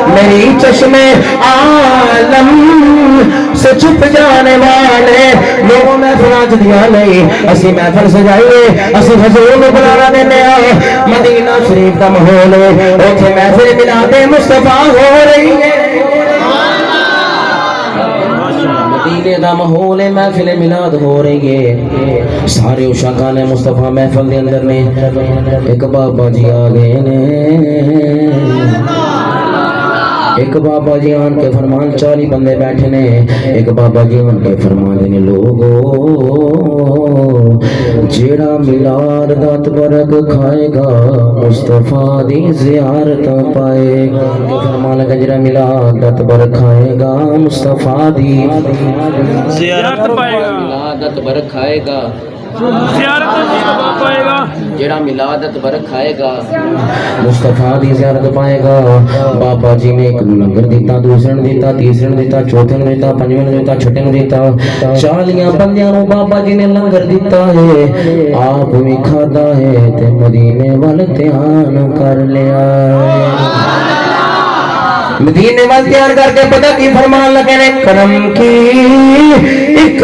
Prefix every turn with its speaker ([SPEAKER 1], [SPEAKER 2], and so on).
[SPEAKER 1] میری چشمے عالم سے چھپ جانے والے لوگوں محفل آج دیا نہیں اسی محفل سجائیے اسی حضور کو بلانا دینے مدینہ شریف کا ماحول اوتھے محفل میلاد مصطفیٰ ہو رہی ہے مدینے دا ماحول محفل میلاد ہو رہی ہے سارے عشاقاں نے مصطفیٰ محفل دے اندر نے ایک بابا جی آ گئے نے ایک بابا جی آن کے فرمان 40 بندے بیٹھے نے ایک بابا جی آن کے فرمان دینے لوگو جیڑا میلاد دا تبرک کھائے گا مصطفیٰ دی زیارت پائے گا فرمان لگا جیڑا میلاد دا تبرک کھائے گا مصطفیٰ دی
[SPEAKER 2] زیارت پائے گا
[SPEAKER 1] میلاد دا تبرک کھائے گا
[SPEAKER 2] زیارت مصطفیٰ پائے گا
[SPEAKER 1] جیڑا میلاد تبرک کھائے گا مصطفیٰ دی زیارت پائے گا بابا جی نے ایک لنگر دیتا دوسرے نے دیتا تیسرے نے دیتا چوتھے نے دیتا پنجویں نے دیتا چھٹے نے دیتا 40 بندیاں نو بابا جی نے لنگر دیتا ہے آپ بھی کھادا ہے تے مدینے وال دھیان کر لیا مدینے وال دھیان کر کے پتہ کی فرمان لگے نے کرم کی ایک